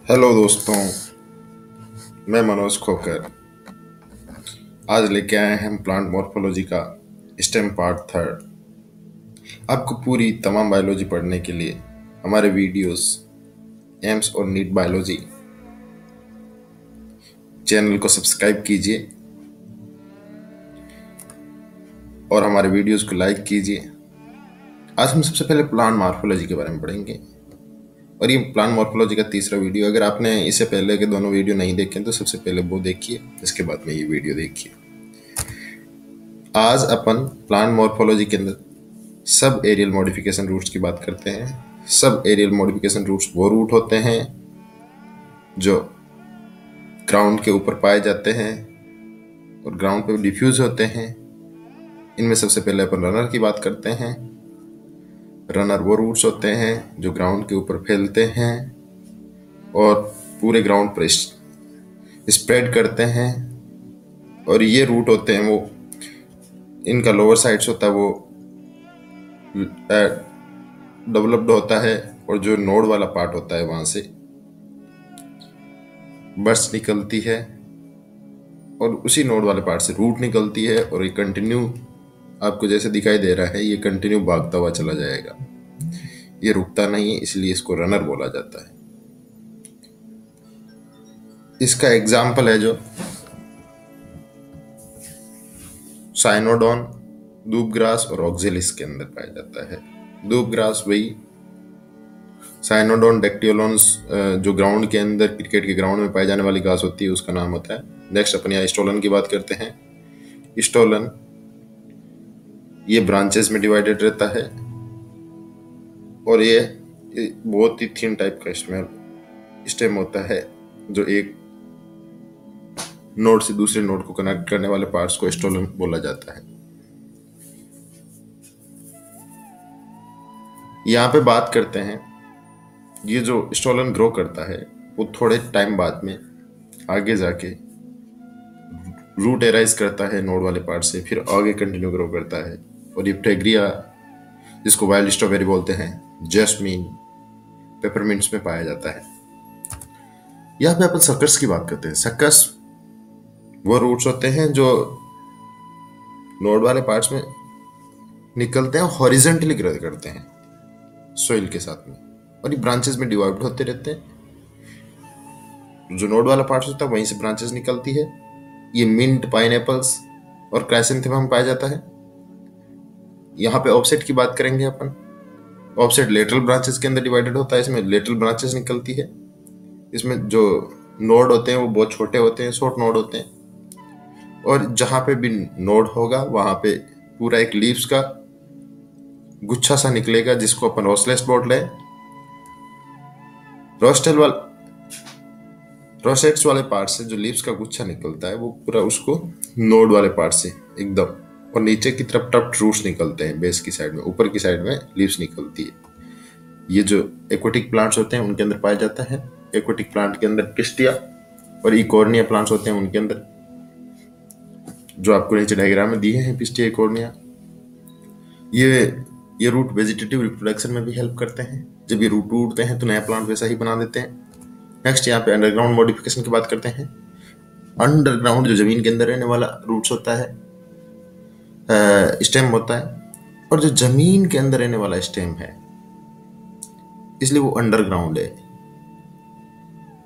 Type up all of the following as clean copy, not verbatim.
Hello दोस्तों, मैं मनोज खोकर। आज लेके आए हैं हम प्लांट मॉर्फोलॉजी का स्टेम पार्ट थर्ड। आपको पूरी तमाम बायोलॉजी पढ़ने के लिए हमारे वीडियोस एम्स और नीट बायोलॉजी चैनल को सब्सक्राइब कीजिए और हमारे वीडियोस को लाइक कीजिए। आज हम सबसे पहले प्लांट मॉर्फोलॉजी के बारे में पढ़ेंगे और ये प्लांट मॉर्फोलॉजी का तीसरा वीडियो। अगर आपने इससे पहले के दोनों वीडियो नहीं देखे तो सबसे पहले वो देखिए, इसके बाद में ये वीडियो देखिए। आज अपन प्लांट मॉर्फोलॉजी के अंदर सब एरियल मॉडिफिकेशन रूट्स की बात करते हैं। सब एरियल मॉडिफिकेशन रूट्स वो रूट होते हैं जो ग्राउंड के ऊपर पाए जाते हैं और ग्राउंड पे डिफ्यूज होते हैं। इनमें सबसे पहले अपन रनर की बात करते हैं। रनर वो रूट्स होते हैं जो ग्राउंड के ऊपर फैलते हैं और पूरे ग्राउंड पर स्प्रेड करते हैं। और ये रूट होते हैं, वो इनका लोअर साइड्स होता है वो डेवलप्ड होता है और जो नोड वाला पार्ट होता है वहां से बर्स्ट निकलती है और उसी नोड वाले पार्ट से रूट निकलती है और ये कंटिन्यू, आपको जैसे दिखाई दे रहा है, ये कंटिन्यू भागता हुआ चला जाएगा। ये रुकता नहीं है, इसलिए इसको रनर बोला जाता है। इसका एग्जाम्पल है जो साइनोडॉन, दूब ग्रास और ऑक्जेलिस के अंदर पाया जाता है। दूब ग्रास वही, साइनोडॉन डेक्टियोलॉन्स जो ग्राउंड के अंदर, क्रिकेट के ग्राउंड में पाई जाने वाली घास होती है, उसका नाम होता है। नेक्स्ट अपन यहाँ स्टोलन की बात करते हैं। स्टोलन ये ब्रांचेस में डिवाइडेड रहता है और ये बहुत ही थिन टाइप का स्टेम होता है जो एक नोड से दूसरे नोड को कनेक्ट करने वाले पार्ट्स को स्टोलन बोला जाता है। यहाँ पे बात करते हैं, ये जो स्टोलन ग्रो करता है वो थोड़े टाइम बाद में आगे जाके रूट एराइज करता है नोड वाले पार्ट से, फिर आगे कंटिन्यू ग्रो करता है। और ये फ्रेग्रिया, जिसको वाइल्ड स्ट्रॉबेरी बोलते हैं, जैस्मीन, पेपरमिंट्स में पाया जाता है। यहाँ पे अपन सकस की बात करते हैं। सकस वो रूट्स होते हैं जो नोड वाले पार्ट्स में निकलते हैं, हॉरिजेंटली ग्रो करते हैं सोइल के साथ में, और ये ब्रांचेस में डिवाइड होते रहते हैं। जो नोड वाला पार्ट होता है वहीं से ब्रांचेस निकलती है। ये मिंट, पाइनएप्पल्स और क्राइसेंथेमम में पाया जाता है। यहाँ पे ऑफसेट की बात करेंगे अपन। ऑफसेट लेटरल ब्रांचेस के अंदर डिवाइडेड होता है, इसमें लेटरल ब्रांचेस निकलती है। इसमें जो नोड होते हैं वो बहुत छोटे होते हैं, शॉर्ट नोड होते हैं, और जहां पे भी नोड होगा वहां पे पूरा एक लीव्स का गुच्छा सा निकलेगा, जिसको अपन रोस्टलेस बोल रहे हैं। रोसेट्स वाले पार्ट से जो लीव्स का गुच्छा निकलता है वो पूरा उसको नोड वाले पार्ट से एकदम, और नीचे की तरफ टफ्ट रूट्स निकलते हैं बेस की साइड में, ऊपर की साइड में लीव्स निकलती है। ये जो एक्वेटिक प्लांट्स होते हैं उनके अंदर पाया जाता है। एक्वेटिक प्लांट के अंदर पिस्टिया और इकोर्निया प्लांट्स होते हैं, उनके अंदर जो आपको नीचे डायग्राम में दिए हैं, पिस्टिया, इकोर्निया। ये रूट वेजिटेटिव रिप्रोडक्शन में भी हेल्प करते हैं। जब ये रूट टूटते हैं तो नया प्लांट वैसा ही बना देते हैं। नेक्स्ट यहाँ पे अंडरग्राउंड मॉडिफिकेशन की बात करते हैं। अंडरग्राउंड जो जमीन के अंदर रहने वाला रूट्स होता है, स्टेम होता है, और जो जमीन के अंदर रहने वाला स्टेम है, इसलिए वो अंडरग्राउंड है।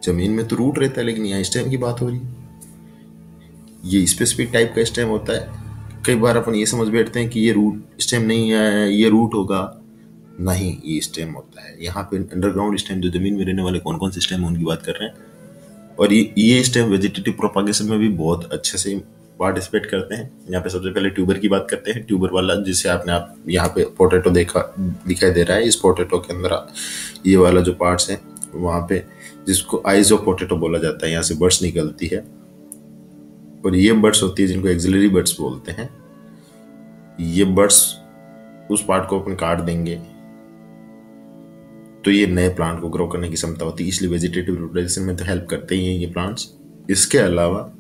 जमीन में तो रूट रहता है, लेकिन यहाँ स्टेम की बात हो रही है। ये स्पेसिफिक टाइप का स्टेम होता है। कई बार अपन ये समझ बैठते हैं कि ये रूट स्टेम नहीं है, ये रूट होगा। नहीं, ये स्टेम होता है। यहाँ पे अंडरग्राउंड स्टेम, जो जमीन में रहने वाले कौन कौन से स्टेम है उनकी बात कर रहे हैं। और ये स्टेम वेजिटेटिव प्रोपागेशन में भी बहुत अच्छे से पार्टिसिपेट करते हैं। यहाँ पे सबसे पहले ट्यूबर की बात करते हैं। ट्यूबर वाला, जिसे आपने यहाँ पे पोटैटो दिखाई दे रहा है, इस पोटैटो के अंदर ये वाला जो पार्ट्स है वहाँ पे, जिसको आइज ऑफ पोटैटो बोला जाता है, यहाँ से बर्ड्स निकलती है। और ये बर्ड्स होती है जिनको एक्सिलरी बर्ड्स बोलते हैं। ये बर्ड्स उस पार्ट को अपन काट देंगे तो ये नए प्लांट को ग्रो करने की क्षमता होती है, इसलिए वेजिटेटिव रिप्रोडक्शन में तो हेल्प करते ही हैं ये प्लांट्स। इसके अलावा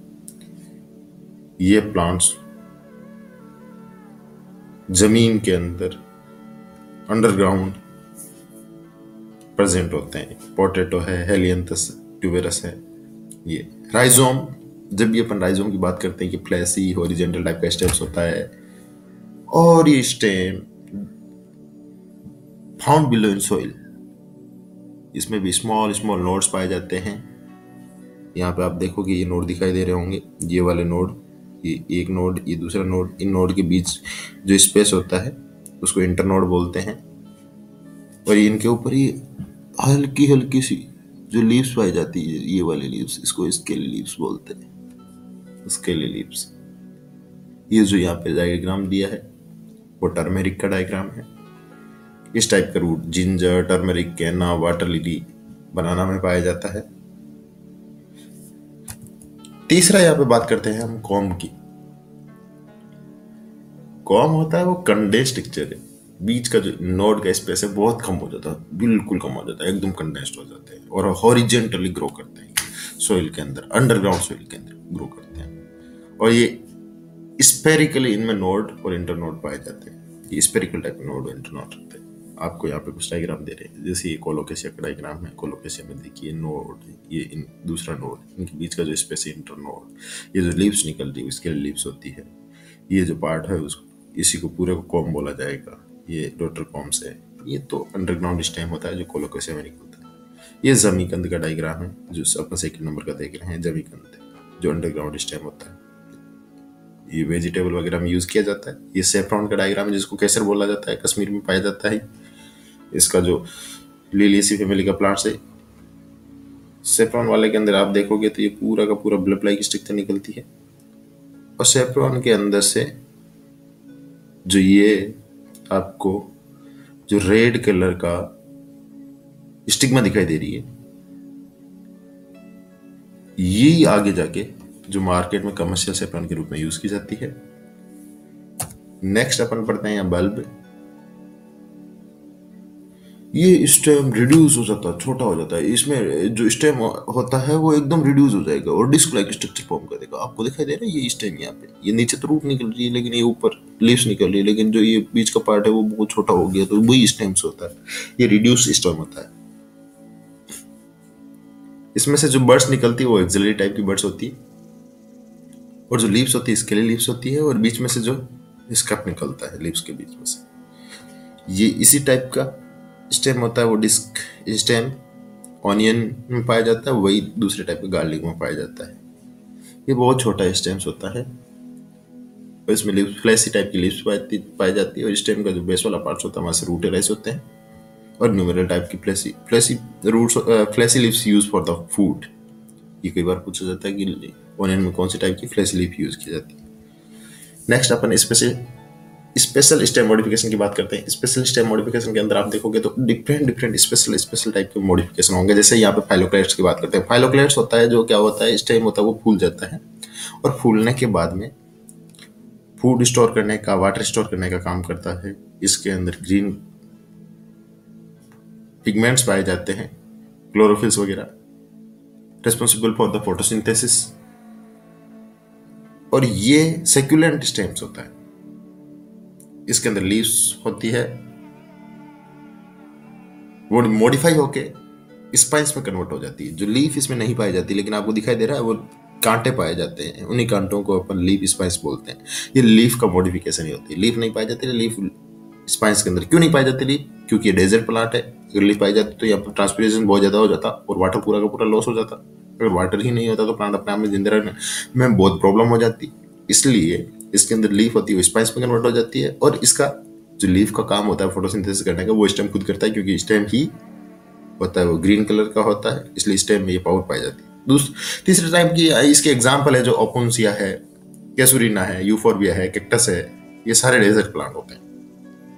ये प्लांट्स जमीन के अंदर अंडरग्राउंड प्रेजेंट होते हैं। पोटैटो है, हेलियंथस ट्यूबेरस है। ये राइजोम, जब भी अपन राइजोम की बात करते हैं कि फ्लैसी हॉरिजॉन्टल टाइप का स्टेम्स होता है, और ये stem found below in soil, इसमें भी स्मॉल स्मॉल नोड्स पाए जाते हैं। यहाँ पे आप देखोगे ये नोड दिखाई दे रहे होंगे, ये वाले नोड, ये एक नोड, ये दूसरा नोड, इन नोड के बीच जो स्पेस होता है उसको इंटरनोड बोलते हैं। और इनके ऊपर ये हल्की हल्की सी जो लीव्स पाई जाती है, ये वाली लीव्स, इसको स्केली लीव्स बोलते हैं, स्केली लीव्स। ये जो यहाँ पे डायग्राम दिया है वो टर्मेरिक का डायग्राम है। इस टाइप का रूट जिंजर, टर्मेरिक, कैना, वाटर लिली, बनाना में पाया जाता है। तीसरा यहाँ पे बात करते हैं हम कॉम की। कॉम होता है वो कंडेंस स्ट्रक्चर है, बीच का जो नोड का स्पेस है बहुत कम हो जाता है, बिल्कुल कम हो जाता है, एकदम कंडेंस्ड हो जाते हैं और हॉरिजॉन्टली ग्रो करते हैं सोइल के अंदर, अंडरग्राउंड सोइल के अंदर ग्रो करते हैं। और ये स्पेरिकली इनमें नोड और इंटरनोड पाए जाते हैं। ये स्पेरिकल टाइप के नोड और इंटरनोड होते हैं। आपको यहाँ पे कुछ डायग्राम दे रहे हैं, जैसे ये कोलोकेशिया का डायग्राम है। कोलोकेशिया में देखिए नोड, ये दूसरा नोड, इनके बीच का जो स्पेस है इंटरनोड। ये जो लीव्स निकलती है इसके लिए लीव्स होती है। ये जो पार्ट है उसको, इसी को पूरे को कॉम बोला जाएगा। ये डॉटर कॉम्स है। ये तो अंडरग्राउंड स्टेम होता है जो कोलोकेशिया में निकलता है। ये जमीकंद का डायग्राम है जो अपन सेकंड नंबर का देख रहे हैं, जमीकंद जो अंडरग्राउंड स्टेम होता है। ये वेजिटेबल वगैरह में यूज किया जाता है। ये सेफ्रॉन का डायग्राम है जिसको केसर बोला जाता है, कश्मीर में पाया जाता है। इसका जो लिलियेसी फैमिली का प्लांट्स है, सेफ्रॉन वाले के अंदर आप देखोगे तो ये पूरा का पूरा ब्लब लाइक स्ट्रक्चर निकलती है। और सेफ्रॉन के अंदर से जो ये आपको जो रेड कलर का स्टिग्मा दिखाई दे रही है, ये आगे जाके जो मार्केट में कमर्शियल सेफ्रॉन के रूप में यूज की जाती है। नेक्स्ट अपन पढ़ते हैं यहाँ बल्ब। ये स्टेम रिड्यूस हो जाता है, छोटा हो जाता है। इसमें जो स्टेम होता है वो एकदम रिड्यूस हो जाएगा और डिस्क लाइक स्ट्रक्चर फॉर्म करेगा। आपको दिखाई दे रहा है ये स्टेम यहाँ पे, ये नीचे तो रूट निकल रही है लेकिन ये ऊपर लीव्स निकल रही है, लेकिन जो ये बीच का पार्ट है वो बहुत छोटा हो गया, तो वही स्टेम्स होता है। ये रिड्यूस स्टेम होता है। इसमें से जो बर्ड्स निकलती है वो एक्सिलरी टाइप की बर्ड्स होती है, और जो लीव्स होती है स्केली लीव्स होती है, और बीच में से जो स्कप निकलता है लीव्स के बीच में से, ये इसी टाइप का स्टेम होता है। वो डिस्क स्टेम ऑनियन में पाया जाता है, वही दूसरे टाइप के गार्लिक में पाया जाता है। ये बहुत छोटा स्टेम्स होता है और इसमें लीव्स फ्लैसी टाइप की लीव्स पाई जाती है। और स्टेम का जो बेस वाला पार्ट होता है वहां से रूट एराइज होते हैं, और न्यूमेरल टाइप की fleshy roots, fleshy leaves use for the food. ये कई बार पूछा जाता है कि ऑनियन में कौन सी टाइप की फ्लैसी लीफ यूज की जाती है। नेक्स्ट अपन स्पेशल स्टेम मॉडिफिकेशन की बात करते हैं। स्पेशल स्टेम मॉडिफिकेशन के अंदर आप देखोगे तो डिफरेंट स्पेशल टाइप के मॉडिफिकेशन होंगे। जैसे यहाँ पे फाइलोक्लेट्स की बात करते हैं। फाइलोक्लेट्स होता है जो क्या होता है, स्टेम होता है वो फूल जाता है, और फूलने के बाद में फूड स्टोर करने का, वाटर स्टोर करने का काम करता है। इसके अंदर ग्रीन पिगमेंट्स पाए जाते हैं, क्लोरोफिल्स वगैरह, रिस्पॉन्सिबल फॉर द फोटोसिंथेसिस। और ये सेक्युलेंट स्टेम्स होता है। इसके अंदर लीव्स होती है, वो मॉडिफाई होके स्पाइन्स में कन्वर्ट हो जाती है। जो लीफ इसमें नहीं पाई जाती, लेकिन आपको दिखाई दे रहा है वो कांटे पाए जाते हैं, उन्हीं कांटों को अपन लीफ स्पाइन्स बोलते हैं। ये लीफ का मॉडिफिकेशन ही होती है। लीफ नहीं पाई जाती, लीफ स्पाइन्स के अंदर क्यों नहीं पाई जाती लीफ? क्योंकि ये डेजर्ट प्लांट है। अगर लीफ पाई जाती तो यहाँ पर ट्रांसपिरेशन बहुत ज्यादा हो जाता और वाटर पूरा का पूरा लॉस हो जाता। अगर वाटर ही नहीं होता तो प्लांट अपने आप में जिंदा रहने में बहुत प्रॉब्लम हो जाती। इसलिए इसके अंदर लीफ होती है वो स्पाइस में कन्वर्ट हो जाती है, और इसका जो लीफ का काम होता है फोटोसिंथेसिस करने का वो स्टेम खुद करता है, क्योंकि स्टेम ही होता है वो ग्रीन कलर का होता है, इसलिए स्टेम में ये पावर पाई जाती है। तीसरे टाइप की इसके एग्जाम्पल है जो ओपोन्सिया है, कैसुरीना है, यूफोर्बिया है, कैक्टस है। ये सारे डेजर्ट प्लांट होते हैं।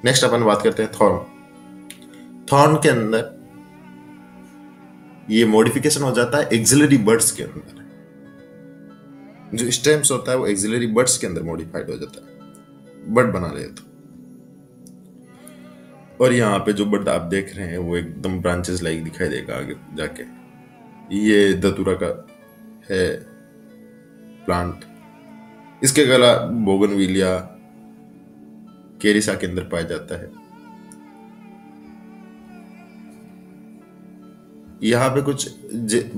नेक्स्ट अपन बात करते हैं थॉर्न। थॉर्न के अंदर ये मॉडिफिकेशन हो जाता है एक्सिलरी बर्ड्स के अंदर। जो स्टेम्स होता है वो एक्सिलरी बर्ड्स के अंदर मॉडिफाइड हो जाता है, बर्ड बना रहे तो। और यहाँ पे जो बर्ड आप देख रहे हैं वो एकदम ब्रांचेस लाइक दिखाई देगा आगे जाके। ये धतूरा का है प्लांट। इसके गला बोगनविलिया, केरिसा के अंदर पाया जाता है। यहाँ पे कुछ